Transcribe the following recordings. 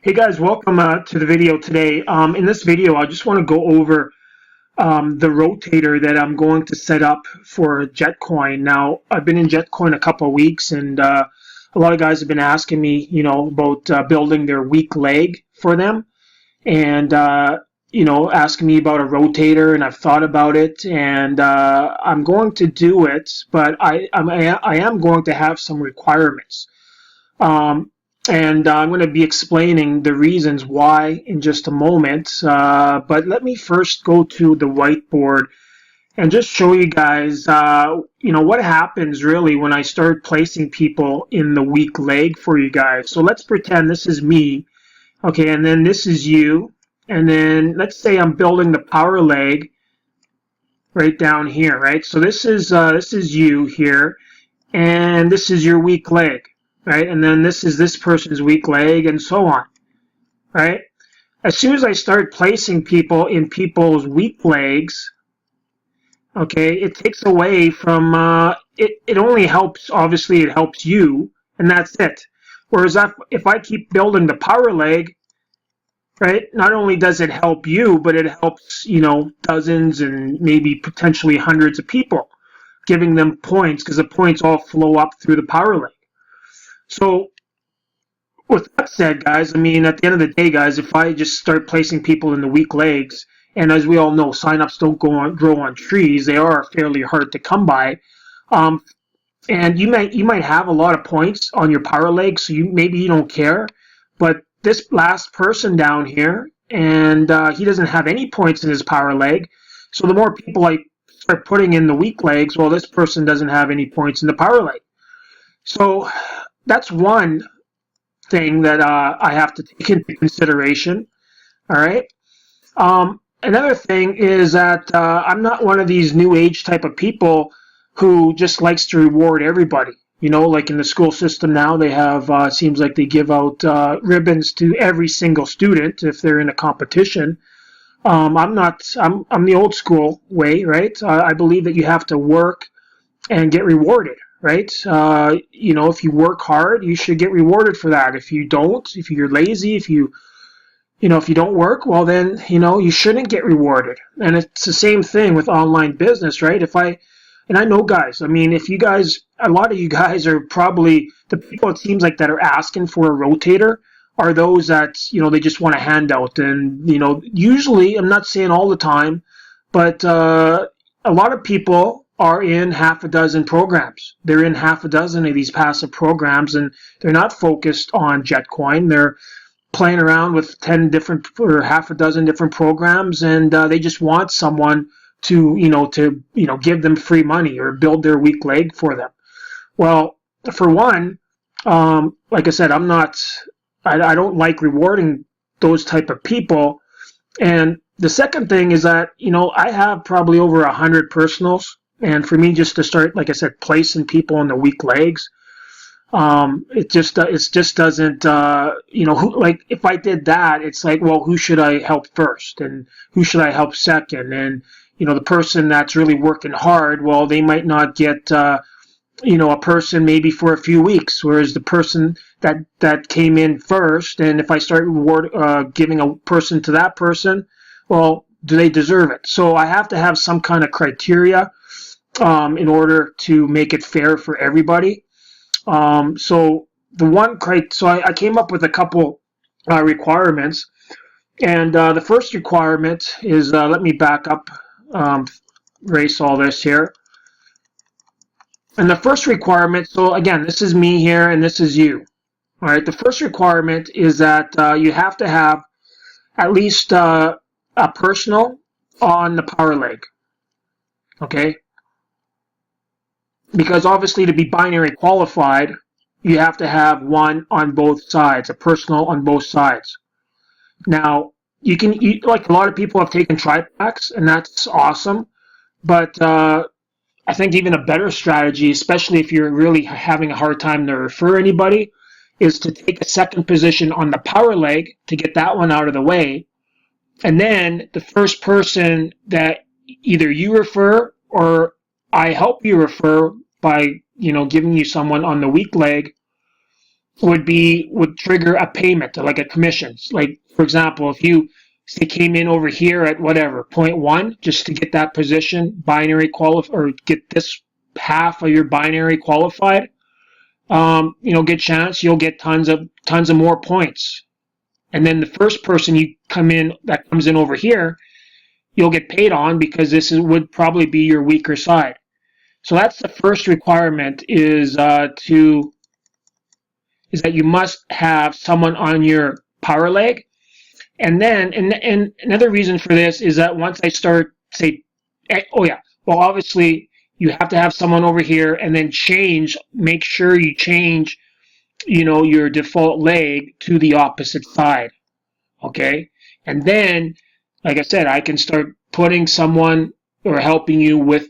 Hey guys, welcome to the video today. In this video, I just want to go over the rotator that I'm going to set up for Jetcoin. Now, I've been in Jetcoin a couple of weeks, and a lot of guys have been asking me, about building their weak leg for them, and asking me about a rotator, and I've thought about it, and I'm going to do it, but I am going to have some requirements. Um, and I'm going to be explaining the reasons why in just a moment. But let me first go to the whiteboard and just show you guys, what happens really when I start placing people in the weak leg for you guys. So let's pretend this is me, okay, and then this is you, and then let's say I'm building the power leg right down here, right? So this is you here, and this is your weak leg, right? And then this is this person's weak leg, and so on, right? As soon as I start placing people in people's weak legs, okay, it takes away from, it only helps, obviously it helps you, and that's it. Whereas if I keep building the power leg, right, not only does it help you, but it helps, dozens and maybe potentially hundreds of people, giving them points, because the points all flow up through the power leg. So with that said, guys, I mean, at the end of the day, guys, if I just start placing people in the weak legs, and as we all know, signups don't grow on trees. They are fairly hard to come by. Um, and you might have a lot of points on your power leg, so maybe you don't care. But this last person down here, and he doesn't have any points in his power leg. So the more people I start putting in the weak legs, well, this person doesn't have any points in the power leg. So that's one thing that I have to take into consideration. All right. Another thing is that I'm not one of these new age type of people who just likes to reward everybody. Like in the school system now, they have seems like they give out ribbons to every single student if they're in a competition. I'm not. I'm the old school way, right? I believe that you have to work and get rewarded, right? If you work hard, you should get rewarded for that. If you don't, if you're lazy, if you don't work, well then, you shouldn't get rewarded. And it's the same thing with online business, right? And I know, guys, I mean, a lot of you guys are probably, the people it seems like that are asking for a rotator are those that, they just want a handout. And, usually, I'm not saying all the time, but a lot of people are in half a dozen programs. They're in half a dozen of these passive programs, and they're not focused on Jetcoin. They're playing around with 10 different or half a dozen different programs, and they just want someone to give them free money or build their weak leg for them. Well, for one, like I said, I don't like rewarding those type of people. And the second thing is that I have probably over 100 personals, and for me just to start, like I said, placing people on the weak legs, it just doesn't, like if I did that, it's like, well, who should I help first and who should I help second? And the person that's really working hard, well, they might not get a person maybe for a few weeks, whereas the person that came in first, and if I start giving a person to that person, well, do they deserve it? So I have to have some kind of criteria in order to make it fair for everybody. So I came up with a couple requirements, and the first requirement is, let me back up, erase all this here. And the first requirement, so again, this is me here and this is you. All right, the first requirement is that you have to have at least a personal on the power leg. Okay? Because obviously to be binary qualified, you have to have one on both sides, a personal on both sides. Now, like a lot of people have taken tripacks, and that's awesome, but I think even a better strategy, especially if you're really having a hard time to refer anybody, is to take a second position on the power leg to get that one out of the way, and then the first person that either you refer or I help you refer by giving you someone on the weak leg, would trigger a payment, like a commission. Like, for example, if you say came in over here at whatever, zero point 0.1, just to get that position binary qualified, or get this half of your binary qualified, good chance you'll get tons of more points. And then the first person you come in that comes in over here, you'll get paid on, because would probably be your weaker side. So that's the first requirement, is that you must have someone on your power leg. And then, and another reason for this is that once I start, well, obviously you have to have someone over here, and then make sure you change, your default leg to the opposite side. Okay. And then, like I said, I can start putting someone, or helping you with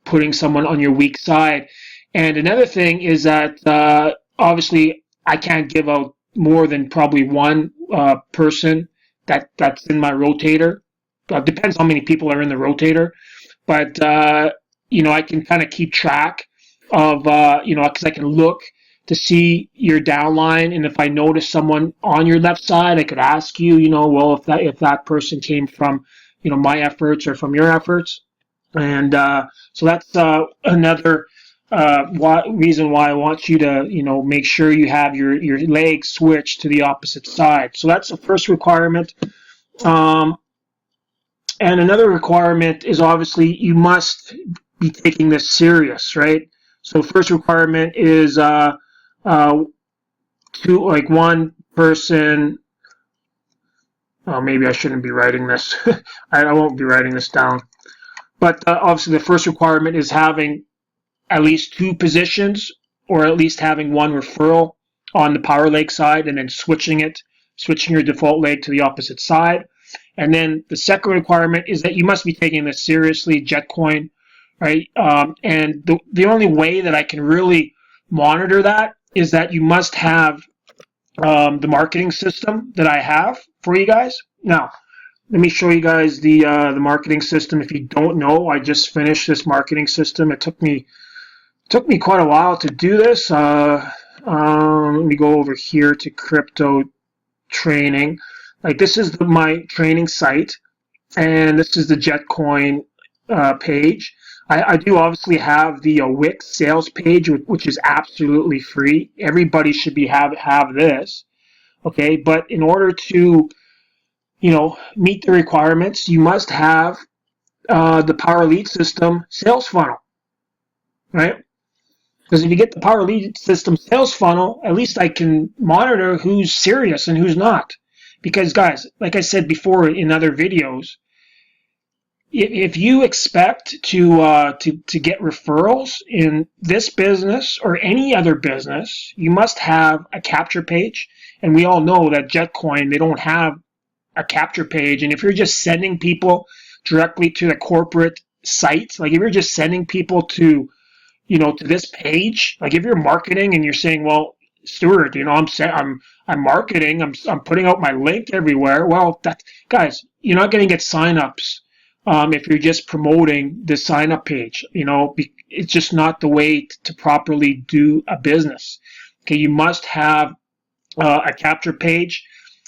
putting someone on your weak side. And another thing is that, obviously I can't give out more than probably one person that's in my rotator. Depends how many people are in the rotator, but I can kind of keep track of, because I can look to see your downline, and if I notice someone on your left side, I could ask you, well, if that person came from, my efforts or from your efforts. And so that's another reason why I want you to, make sure you have your leg switched to the opposite side. So that's the first requirement. And another requirement is, obviously you must be taking this serious, right? So first requirement is one person. Oh, maybe I shouldn't be writing this. I won't be writing this down. But obviously the first requirement is having at least 2 positions, or at least having 1 referral on the power leg side, and then switching your default leg to the opposite side. And then the second requirement is that you must be taking this seriously, Jetcoin, right? And the only way that I can really monitor that is that you must have the marketing system that I have for you guys. Now, let me show you guys the marketing system. If you don't know, I just finished this marketing system. It took me quite a while to do this. Let me go over here to crypto training. Like, this is my training site, and this is the Jetcoin page. I do obviously have the Wix sales page, which is absolutely free. Everybody should have this, okay? But in order to meet the requirements, you must have the Power Lead System sales funnel, right? Because if you get the Power Lead System sales funnel, at least I can monitor who's serious and who's not. Because, guys, like I said before in other videos, if you expect to get referrals in this business or any other business, you must have a capture page. And we all know that Jetcoin, they don't have a capture page. And if you're just sending people directly to the corporate site, like if you're just sending people to this page, like if you're marketing and you're saying, well, Stuart, I'm marketing, I'm putting out my link everywhere. Well, guys, you're not going to get signups if you're just promoting the sign up page. It's just not the way to properly do a business. Okay, you must have a capture page,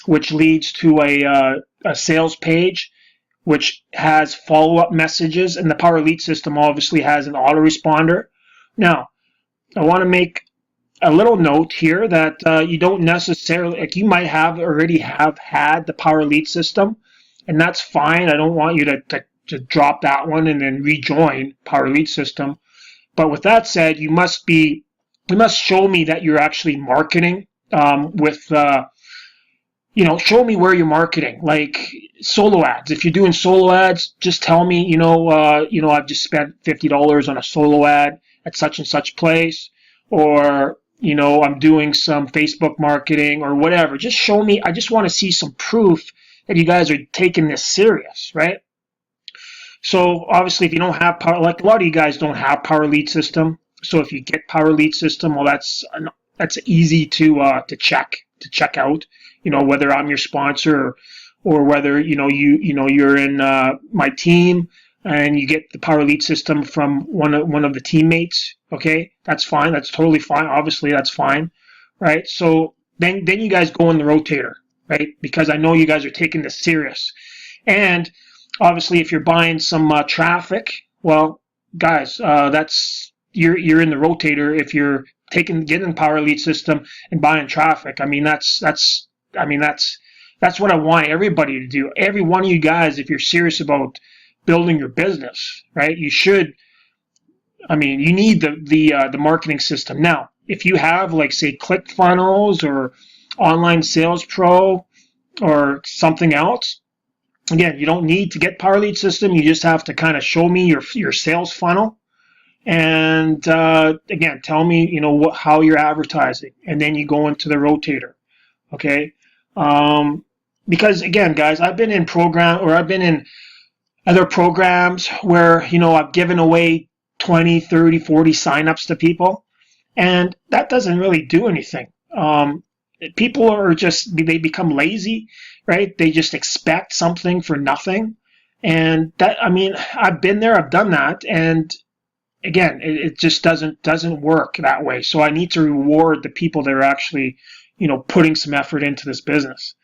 which leads to a sales page, which has follow-up messages, and the Power Lead System obviously has an autoresponder. Now, I want to make a little note here that you don't necessarily, like, you might already have had the Power Lead System, and that's fine. I don't want you to drop that one and then rejoin Power Lead System. But with that said, you must show me that you're actually marketing show me where you're marketing, like solo ads. If you're doing solo ads, just tell me, I've just spent $50 on a solo ad at such and such place, or, I'm doing some Facebook marketing or whatever. Just show me. I just want to see some proof that you guys are taking this serious, right? So obviously, if you don't have like a lot of you guys don't have Power Lead System. So if you get Power Lead System, well, that's easy to check out. Whether I'm your sponsor or whether you're in my team and you get the Power Lead System from one of the teammates. Okay, that's fine. That's totally fine. Obviously, that's fine. right? So then you guys go in the rotator, right? Because I know you guys are taking this serious. And obviously, if you're buying some traffic, well, guys, that's you're in the rotator. If you're getting the power lead system and buying traffic, I mean that's what I want everybody to do. Every one of you guys, if you're serious about building your business, right? You should. I mean, you need the marketing system. Now, if you have like say ClickFunnels or Online Sales Pro or something else, again, you don't need to get Power Lead System. You just have to kind of show me your sales funnel, and again, tell me how you're advertising, and then you go into the rotator. Okay, because again, guys, I've been in other programs where I've given away 20, 30, 40 signups to people, and that doesn't really do anything. People they become lazy, right? They just expect something for nothing. And that, I mean, I've been there, I've done that. And again, it just doesn't work that way. So I need to reward the people that are actually, putting some effort into this business.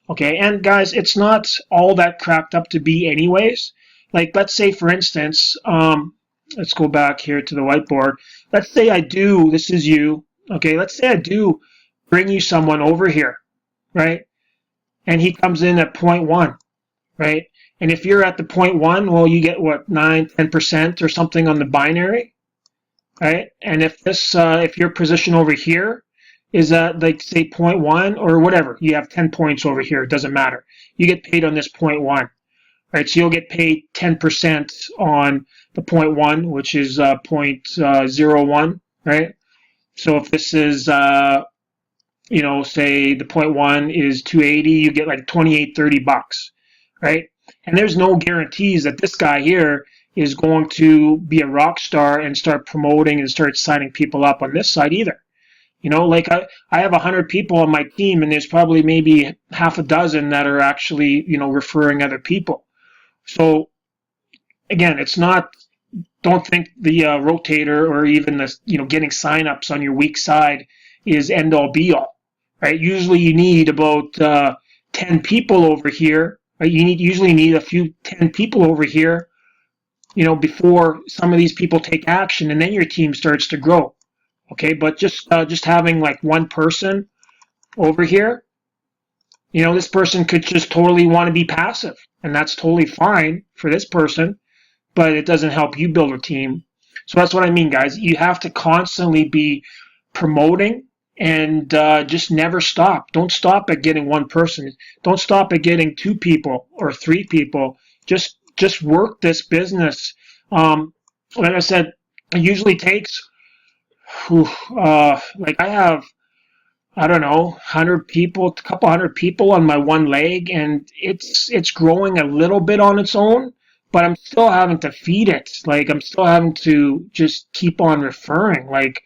Okay. And guys, it's not all that cracked up to be anyways. Like, let's say, for instance, let's go back here to the whiteboard. Let's say this is you. Okay. Let's say I do bring you someone over here, right? And he comes in at 0.1, right? And if you're at the 0.1, well, you get what, 9-10% or something on the binary, right? And if your position over here is at like say 0.1 or whatever, you have 10 points over here, it doesn't matter. You get paid on this 0.1, right? So you'll get paid 10% on the 0.1, which is 0.01, right? So if this is say the 0.1 is 280, you get like 28-30 bucks, right? And there's no guarantees that this guy here is going to be a rock star and start promoting and start signing people up on this side either. Like I have 100 people on my team, and there's probably maybe half a dozen that are actually, referring other people. So again, it's not, don't think the rotator or even the, getting signups on your weak side is end all be all, right? Usually you need about 10 people over here, right? Usually need a few 10 people over here, before some of these people take action, and then your team starts to grow. Okay, but just having like one person over here, this person could just totally want to be passive, and that's totally fine for this person, but it doesn't help you build a team. So that's what I mean, guys. You have to constantly be promoting and just never stop. Don't stop at getting one person. Don't stop at getting 2 people or 3 people. Just work this business. Like I said, it usually takes, like I have, I don't know, 100 people, a couple hundred people on my one leg, and it's growing a little bit on its own, but I'm still having to feed it. Like, I'm still having to just keep on referring. Like,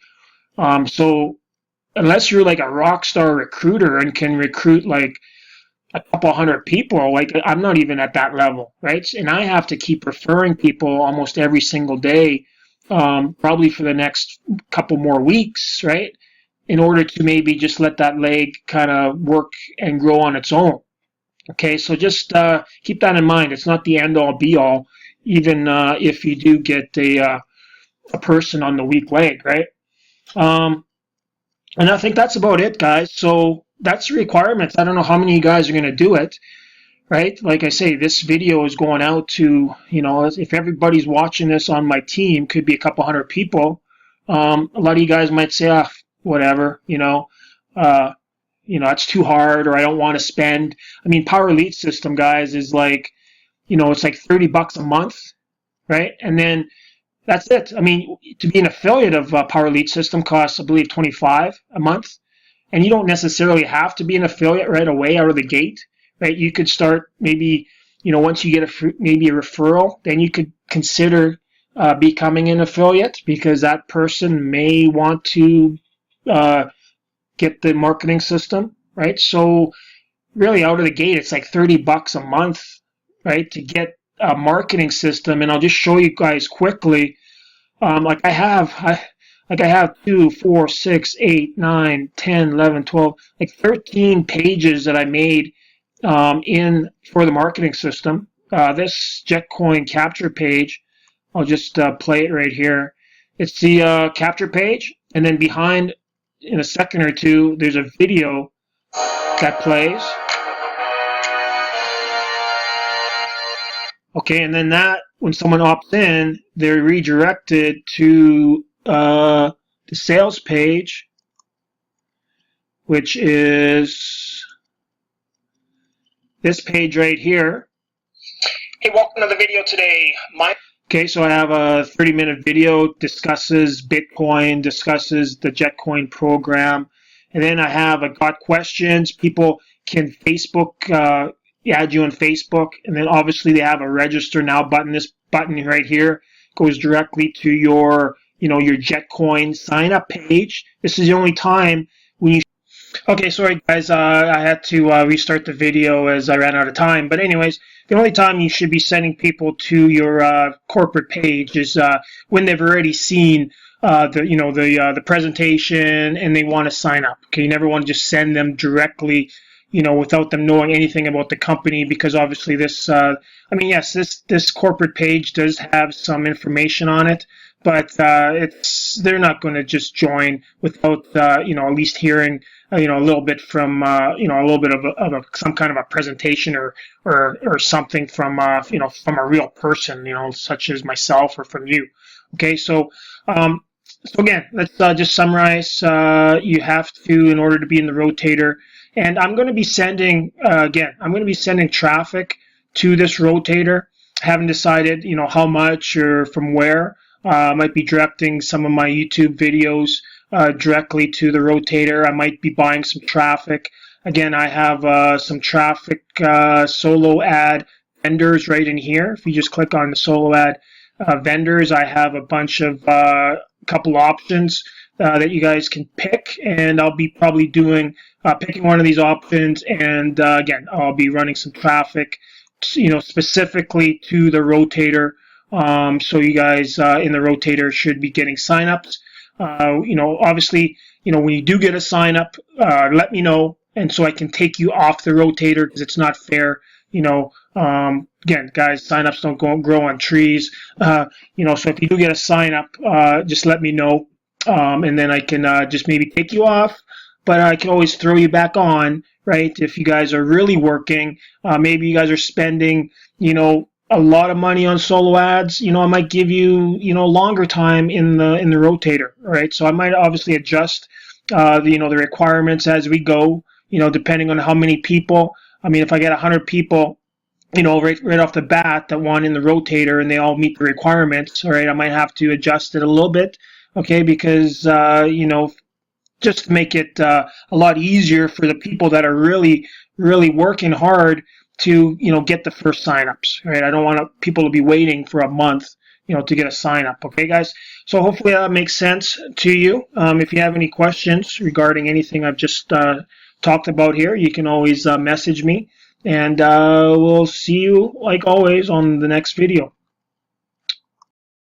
so unless you're like a rock star recruiter and can recruit like a couple hundred people, like I'm not even at that level, right? And I have to keep referring people almost every single day, probably for the next couple more weeks, right? In order to maybe just let that leg kind of work and grow on its own. Okay, so just keep that in mind. It's not the end all be all, even if you do get a person on the weak leg, right? And I think that's about it, guys. So that's the requirements. I don't know how many of you guys are going to do it, right? Like I say, this video is going out to, if everybody's watching this on my team, could be a couple hundred people. A lot of you guys might say, whatever, it's too hard, or I don't want to spend. I mean, Power Lead System, guys, is like, it's like 30 bucks a month, right? And then that's it. I mean, to be an affiliate of Power Lead System costs, I believe, 25 a month. And you don't necessarily have to be an affiliate right away out of the gate, right? You could start maybe, once you get maybe a referral, then you could consider becoming an affiliate, because that person may want to get the marketing system, right? So really out of the gate, it's like 30 bucks a month, right, to get a marketing system. And I'll just show you guys quickly. Like I like I have 2, 4, 6, 8, 9, 10, 11, 12, like 13 pages that I made in for the marketing system. This Jetcoin capture page, I'll just play it right here. It's the capture page, and then behind, in a second or two, there's a video that plays. Okay, and then that, when someone opts in, they're redirected to the sales page, which is this page right here. Hey, welcome to the video today. Okay, so I have a 30-minute video, discusses Bitcoin, discusses the Jetcoin program, and then I have a got questions. People can Facebook add you on Facebook, and then obviously they have a register now button. This button right here goes directly to your, your Jetcoin sign up page. This is the only time when you. Okay, sorry guys, I had to restart the video as I ran out of time. But anyways, the only time you should be sending people to your corporate page is when they've already seen the presentation and they want to sign up. Okay, you never want to just send them directly, without them knowing anything about the company, because obviously this, yes, this corporate page does have some information on it, but they're not going to just join without at least hearing a little bit from a little bit of some kind of a presentation or something from from a real person, such as myself or from you. Okay, so again, let's just summarize. You have to, in order to be in the Rotator, and I'm going to be sending traffic to this Rotator. I haven't decided how much or from where. I might be directing some of my YouTube videos directly to the Rotator. I might be buying some traffic. Again, I have some traffic solo ad vendors right in here. If you just click on the solo ad vendors, I have a bunch of couple options that you guys can pick, and I'll be probably doing picking one of these options, and again, I'll be running some traffic, specifically to the Rotator. So you guys in the Rotator should be getting signups. Obviously, when you do get a sign up, let me know, and so I can take you off the Rotator, because it's not fair. Again, guys, signups don't grow on trees. So if you do get a sign up, just let me know, and then I can just maybe take you off. But I can always throw you back on, right? If you guys are really working, maybe you guys are spending, a lot of money on solo ads, I might give you, longer time in the Rotator, right? So I might obviously adjust, the requirements as we go, depending on how many people. If I get 100 people, right off the bat that want in the Rotator and they all meet the requirements, all right, I might have to adjust it a little bit, okay, because, just to make it a lot easier for the people that are really, really working hard to, get the first signups, right? I don't want people to be waiting for a month, to get a sign up. Okay, guys? So hopefully that makes sense to you. If you have any questions regarding anything I've just talked about here, you can always message me, and we'll see you, like always, on the next video.